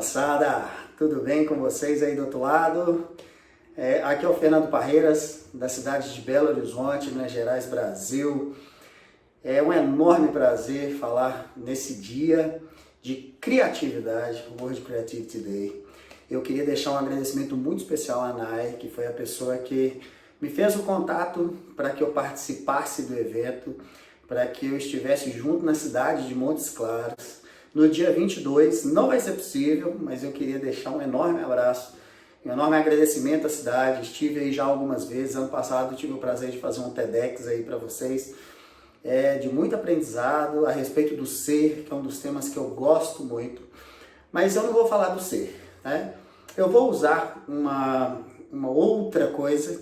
moçada, tudo bem com vocês aí do outro lado? Aqui é o Fernando Parreiras, da cidade de Belo Horizonte, Minas Gerais, Brasil. É um enorme prazer falar nesse dia de criatividade, World Creativity Day. Eu queria deixar um agradecimento muito especial à Nai, que foi a pessoa que me fez o contato para que eu participasse do evento, para que eu estivesse junto na cidade de Montes Claros. No dia 22, não vai ser possível, mas eu queria deixar um enorme abraço, um enorme agradecimento à cidade. Estive aí já algumas vezes, ano passado tive o prazer de fazer um TEDx aí para vocês, de muito aprendizado a respeito do ser, que é um dos temas que eu gosto muito. Mas eu não vou falar do ser, né? Eu vou usar uma outra coisa,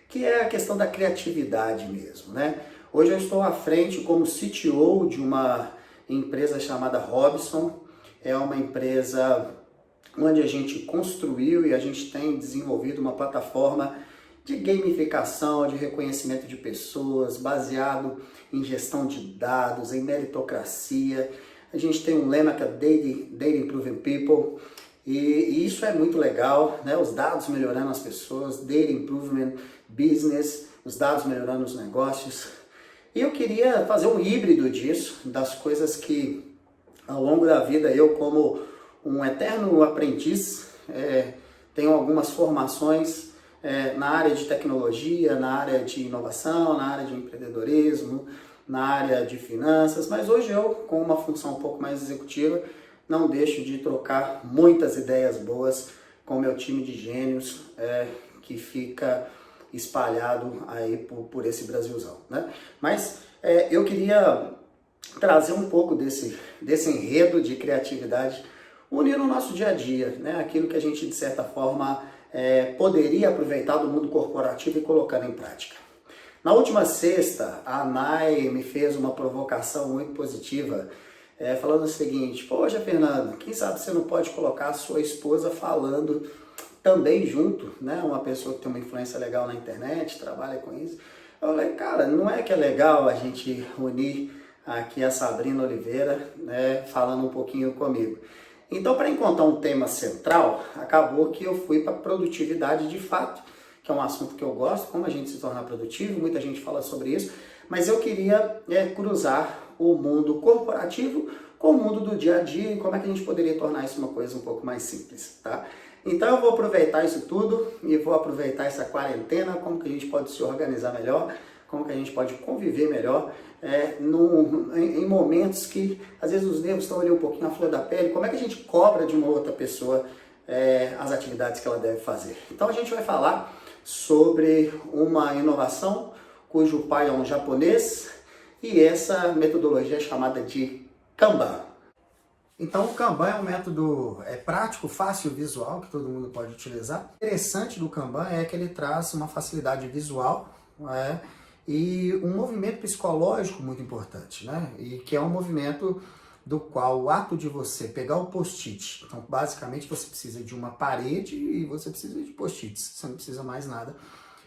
que é a questão da criatividade mesmo, né? Hoje eu estou à frente como CTO de uma empresa chamada Robson. É uma empresa onde a gente construiu e a gente tem desenvolvido uma plataforma de gamificação, de reconhecimento de pessoas, baseado em gestão de dados, em meritocracia. A gente tem um lema que é Data Improving People, e isso é muito legal, né? Os dados melhorando as pessoas, Data Improvement Business, os dados melhorando os negócios. E eu queria fazer um híbrido disso, das coisas que ao longo da vida eu, como um eterno aprendiz, tenho algumas formações na área de tecnologia, na área de inovação, na área de empreendedorismo, na área de finanças, mas hoje eu, com uma função um pouco mais executiva, não deixo de trocar muitas ideias boas com o meu time de gênios que fica espalhado aí por esse Brasilzão, né? Mas eu queria trazer um pouco desse enredo de criatividade, unir no nosso dia a dia, né? Aquilo que a gente, de certa forma, poderia aproveitar do mundo corporativo e colocar em prática. Na última sexta, a Nai me fez uma provocação muito positiva, falando o seguinte: poxa, Fernando, quem sabe você não pode colocar a sua esposa falando também junto, né? Uma pessoa que tem uma influência legal na internet, trabalha com isso. Eu falei, cara, não é que é legal a gente unir aqui a Sabrina Oliveira, né, falando um pouquinho comigo. Então, para encontrar um tema central, acabou que eu fui para produtividade de fato, que é um assunto que eu gosto, como a gente se tornar produtivo, muita gente fala sobre isso, mas eu queria cruzar o mundo corporativo com o mundo do dia a dia e como é que a gente poderia tornar isso uma coisa um pouco mais simples, tá? Então eu vou aproveitar isso tudo e vou aproveitar essa quarentena, como que a gente pode se organizar melhor, como que a gente pode conviver melhor em momentos que às vezes os nervos estão ali um pouquinho à flor da pele, como é que a gente cobra de uma outra pessoa as atividades que ela deve fazer. Então a gente vai falar sobre uma inovação cujo pai é um japonês e essa metodologia é chamada de Kanban. Então o Kanban é um método prático, fácil, visual, que todo mundo pode utilizar. O interessante do Kanban é que ele traz uma facilidade visual e um movimento psicológico muito importante, né? E que é um movimento do qual o ato de você pegar o post-it, então basicamente você precisa de uma parede e você precisa de post-its, você não precisa mais nada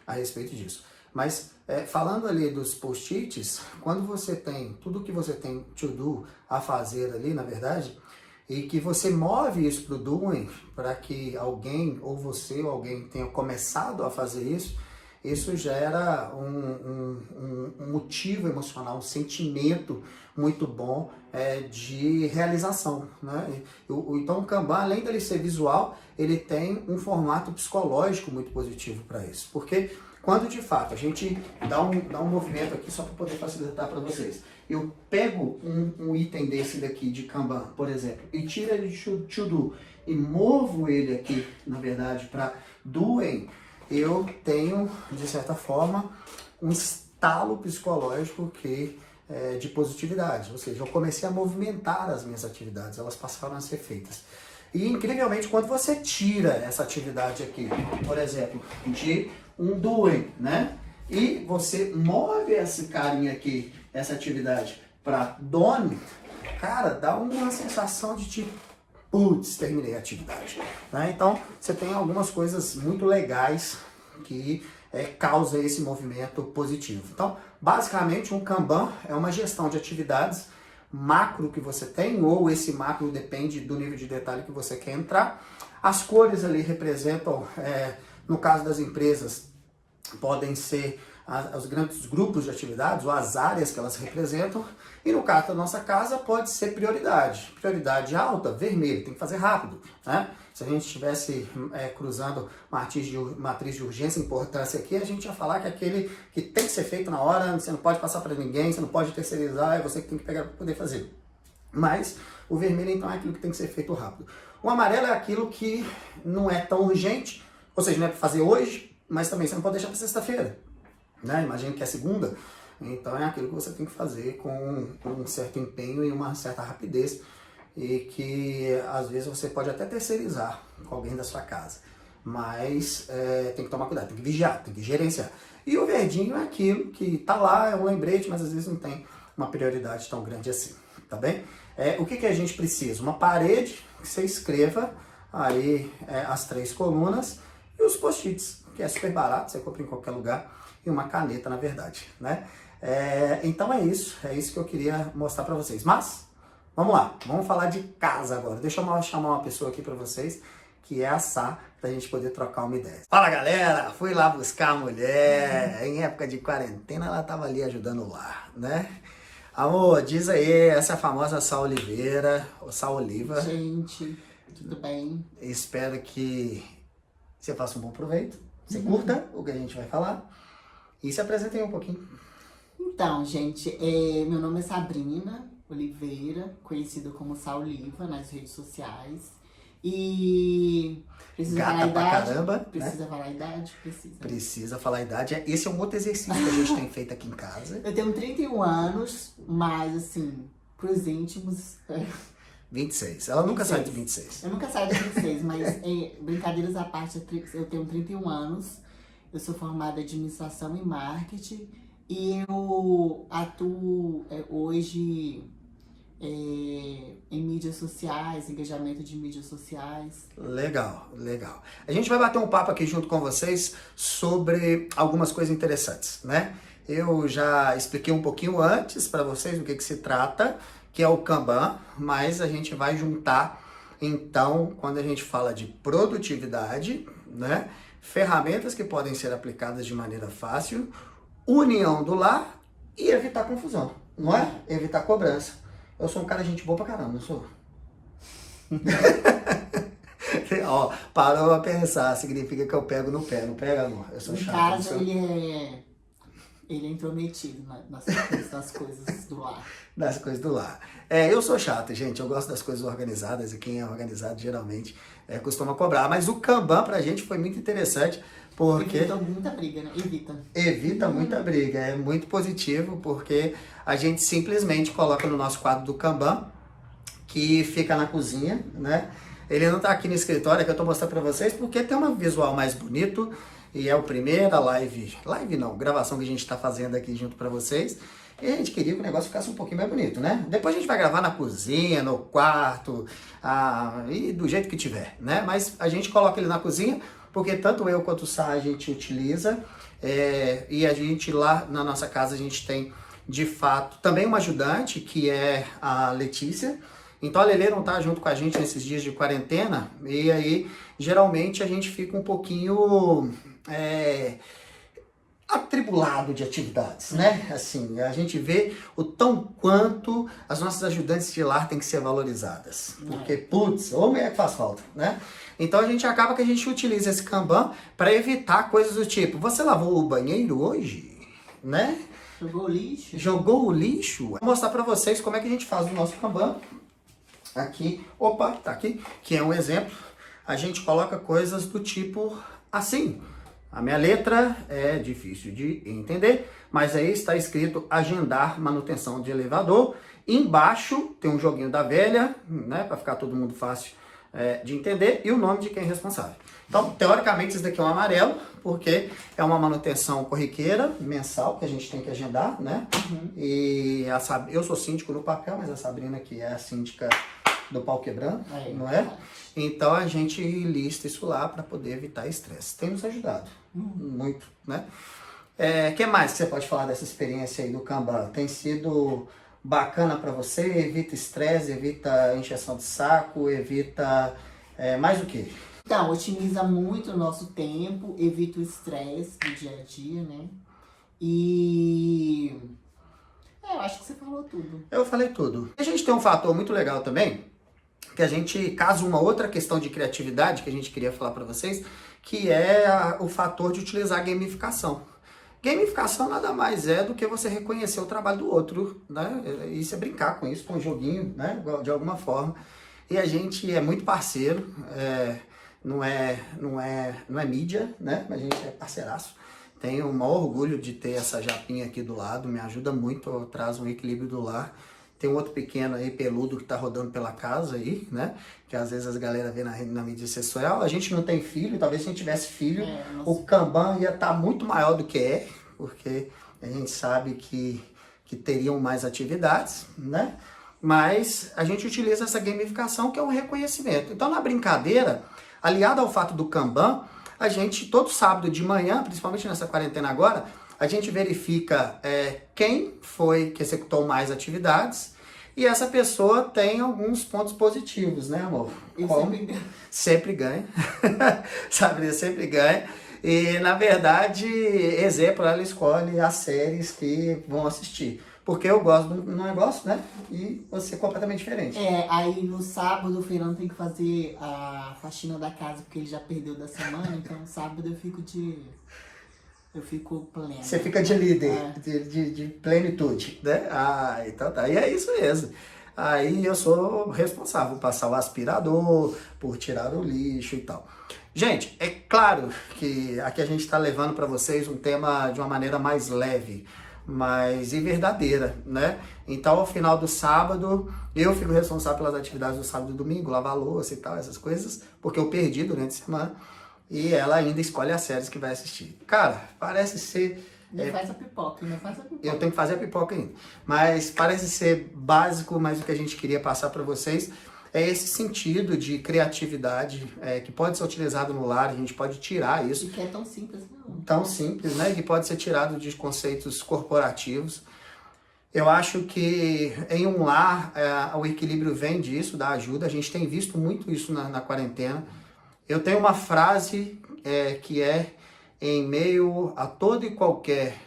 a respeito disso. Mas falando ali dos post-its, quando você tem tudo que você tem to do a fazer ali, na verdade, e que você move isso para o doing, para que alguém, ou você ou alguém tenha começado a fazer isso, isso gera um motivo emocional, um sentimento muito bom de realização, né? Então o Kanban, além dele ser visual, ele tem um formato psicológico muito positivo para isso, porque quando de fato a gente dá um movimento aqui, só para poder facilitar para vocês, eu pego um item desse daqui de Kanban, por exemplo, e tiro ele de to do e movo ele aqui, na verdade, para doing, eu tenho, de certa forma, um estalo psicológico de positividade, ou seja, eu comecei a movimentar as minhas atividades, elas passaram a ser feitas. E incrivelmente, quando você tira essa atividade aqui, por exemplo, de um doing, né? E você move esse carinha aqui, essa atividade, para done, cara, dá uma sensação de tipo, putz, terminei a atividade, né? Então, você tem algumas coisas muito legais que causam esse movimento positivo. Então, basicamente, um Kanban é uma gestão de atividades macro que você tem, ou esse macro depende do nível de detalhe que você quer entrar. As cores ali representam, no caso das empresas, podem ser os grandes grupos de atividades ou as áreas que elas representam. E no caso da nossa casa pode ser prioridade. Prioridade alta, vermelho, tem que fazer rápido, né? Se a gente estivesse cruzando matriz de urgência e importância aqui, a gente ia falar que aquele que tem que ser feito na hora, você não pode passar para ninguém, você não pode terceirizar, é você que tem que pegar para poder fazer. Mas o vermelho então é aquilo que tem que ser feito rápido. O amarelo é aquilo que não é tão urgente, ou seja, não é para fazer hoje, mas também você não pode deixar para sexta-feira, né? Imagina que é segunda, então é aquilo que você tem que fazer com um certo empenho e uma certa rapidez, e que às vezes você pode até terceirizar com alguém da sua casa, mas tem que tomar cuidado, tem que vigiar, tem que gerenciar. E o verdinho é aquilo que está lá, é um lembrete, mas às vezes não tem uma prioridade tão grande assim, tá bem? O que a gente precisa? Uma parede que você escreva aí as 3 colunas e os post-its, que é super barato, você compra em qualquer lugar, e uma caneta, na verdade, né? Então é isso que eu queria mostrar para vocês. Mas, vamos lá, vamos falar de casa agora. Deixa eu chamar uma pessoa aqui para vocês, que é a Sá, pra gente poder trocar uma ideia. Fala, galera! Fui lá buscar a mulher. Em época de quarentena, ela tava ali ajudando lá, né? Amor, diz aí, essa é a famosa Sá Oliveira, ou Sá Oliva. Gente, tudo bem? Espero que você faça um bom proveito, você curta o que a gente vai falar e se apresente aí um pouquinho. Então, gente, meu nome é Sabrina Oliveira, conhecida como Sá Oliva nas redes sociais. E precisa Gata falar a pra idade? caramba, Precisa né? falar a idade? Precisa. Precisa falar a idade. Esse é um outro exercício que a gente tem feito aqui em casa. Eu tenho 31 anos, mas assim, pros íntimos... 26. Ela nunca 26. sai de 26. Eu nunca saio de 26, mas brincadeiras à parte, eu tenho 31 anos, eu sou formada em administração e marketing e eu atuo hoje em mídias sociais, engajamento de mídias sociais. Legal, legal. A gente vai bater um papo aqui junto com vocês sobre algumas coisas interessantes, né? Eu já expliquei um pouquinho antes para vocês do que se trata, que é o Kanban, mas a gente vai juntar, então, quando a gente fala de produtividade, né? Ferramentas que podem ser aplicadas de maneira fácil, união do lar e evitar confusão, não é? Evitar cobrança. Eu sou um cara de gente boa pra caramba, não sou? Ó, parou a pensar, significa que eu pego no pé, não pega, amor? Eu sou chato. No caso, ele é intrometido nas coisas do lar. Das coisas do lar. Eu sou chato, gente, eu gosto das coisas organizadas e quem é organizado geralmente costuma cobrar. Mas o Kanban pra gente foi muito interessante porque... Evita muita briga, né? Evita muita briga, é muito positivo porque a gente simplesmente coloca no nosso quadro do Kanban, que fica na cozinha, né? Ele não tá aqui no escritório, que eu tô mostrando pra vocês, porque tem um visual mais bonito e é o primeiro live não, gravação que a gente tá fazendo aqui junto pra vocês. E a gente queria que o negócio ficasse um pouquinho mais bonito, né? Depois a gente vai gravar na cozinha, no quarto, e do jeito que tiver, né? Mas a gente coloca ele na cozinha, porque tanto eu quanto o Sá a gente utiliza, e a gente lá na nossa casa a gente tem, de fato, também uma ajudante, que é a Letícia. Então a Lelê não tá junto com a gente nesses dias de quarentena, e aí geralmente a gente fica um pouquinho atribulado de atividades, né? Assim, a gente vê o tão quanto as nossas ajudantes de lar têm que ser valorizadas. Porque, putz, ô mulher que faz falta, né? Então a gente acaba que a gente utiliza esse Kanban para evitar coisas do tipo, você lavou o banheiro hoje? Né? Jogou o lixo? Jogou o lixo? Vou mostrar para vocês como é que a gente faz o nosso Kanban. Aqui, opa, tá aqui, que é um exemplo. A gente coloca coisas do tipo assim. A minha letra é difícil de entender, mas aí está escrito agendar manutenção de elevador. Embaixo tem um joguinho da velha, né, para ficar todo mundo fácil de entender, e o nome de quem é responsável. Então, teoricamente, isso daqui é um amarelo, porque é uma manutenção corriqueira, mensal, que a gente tem que agendar, né? Uhum. E eu sou síndico no papel, mas a Sabrina aqui é a síndica do pau quebrando, não é? Então a gente lista isso lá para poder evitar estresse. Tem nos ajudado muito, né? Que mais que você pode falar dessa experiência aí do Kanban? Tem sido bacana para você, evita estresse, evita encheção de saco, evita mais o quê? Então, otimiza muito o nosso tempo, evita o estresse do dia a dia, né? E eu acho que você falou tudo. Eu falei tudo. A gente tem um fator muito legal também, que a gente casa uma outra questão de criatividade que a gente queria falar para vocês, que é o fator de utilizar a gamificação. Gamificação nada mais é do que você reconhecer o trabalho do outro, né? E você brincar com isso, com um joguinho, né? De alguma forma. E a gente é muito parceiro, não é mídia, né? Mas a gente é parceiraço. Tenho o maior orgulho de ter essa japinha aqui do lado, me ajuda muito, traz um equilíbrio do lar. Tem um outro pequeno aí, peludo, que tá rodando pela casa aí, né? Que às vezes as galera vê na mídia social. A gente não tem filho, talvez se a gente tivesse filho, o Kanban ia estar muito maior do que é, porque a gente sabe que teriam mais atividades, né? Mas a gente utiliza essa gamificação, que é um reconhecimento. Então, na brincadeira, aliado ao fato do Kanban, a gente, todo sábado de manhã, principalmente nessa quarentena agora, a gente verifica quem foi que executou mais atividades e essa pessoa tem alguns pontos positivos, né, amor? Eu sempre ganho. Sempre ganha. Sabe, sempre ganha. E, na verdade, exemplo, ela escolhe as séries que vão assistir. Porque eu gosto de um negócio, né? E você é completamente diferente. Aí no sábado o Fernando tem que fazer a faxina da casa, porque ele já perdeu da semana, então no sábado eu fico plena. Você fica de líder, de plenitude, né? Então tá. E é isso mesmo. Aí eu sou responsável por passar o aspirador, por tirar o lixo e tal. Gente, é claro que aqui a gente está levando para vocês um tema de uma maneira mais leve, mas e verdadeira, né? Então, ao final do sábado, eu fico responsável pelas atividades do sábado e domingo, lavar louça e tal, essas coisas, porque eu perdi durante a semana. E ela ainda escolhe as séries que vai assistir. Cara, parece ser... Não faz a pipoca. Eu tenho que fazer a pipoca ainda. Mas parece ser básico, mas o que a gente queria passar para vocês é esse sentido de criatividade que pode ser utilizado no lar, a gente pode tirar isso. E que é tão simples, não. Tão simples, né? Que pode ser tirado de conceitos corporativos. Eu acho que em um lar o equilíbrio vem disso, da ajuda. A gente tem visto muito isso na quarentena. Eu tenho uma frase que em meio a toda e qualquer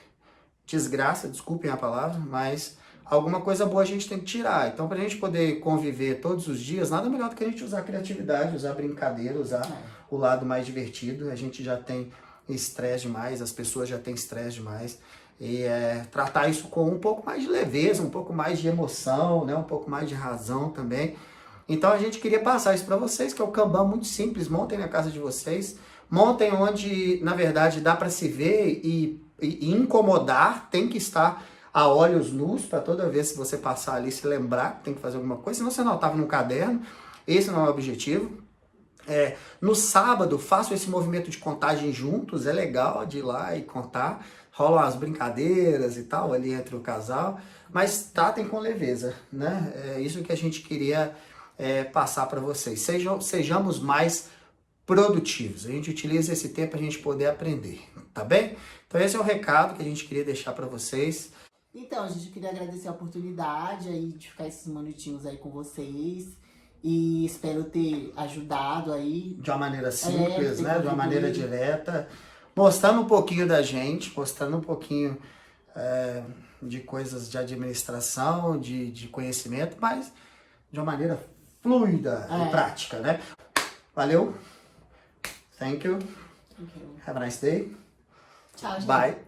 desgraça, desculpem a palavra, mas alguma coisa boa a gente tem que tirar. Então, para a gente poder conviver todos os dias, nada melhor do que a gente usar a criatividade, usar a brincadeira, usar o lado mais divertido. A gente já tem estresse demais, as pessoas já têm estresse demais. E tratar isso com um pouco mais de leveza, um pouco mais de emoção, né? Um pouco mais de razão também. Então a gente queria passar isso para vocês, que é o Kanban muito simples. Montem na casa de vocês, montem onde, na verdade, dá para se ver e incomodar, tem que estar a olhos nus, para toda vez que você passar ali se lembrar que tem que fazer alguma coisa, senão você anotava no caderno. Esse não é o objetivo. No sábado, façam esse movimento de contagem juntos, é legal de ir lá e contar. Rolam as brincadeiras e tal ali entre o casal, mas tratem com leveza, né? É isso que a gente queria passar para vocês. Sejamos mais produtivos. A gente utiliza esse tempo para a gente poder aprender, tá bem? Então esse é o recado que a gente queria deixar para vocês. Então, gente, eu queria agradecer a oportunidade aí de ficar esses minutinhos aí com vocês. E espero ter ajudado aí. De uma maneira simples, né? De uma maneira direta. Mostrando um pouquinho da gente, mostrando um pouquinho de coisas de administração, de conhecimento, mas de uma maneira fluida e prática, né? Valeu. Thank you. Thank you. Have a nice day. Tchau, gente. Bye.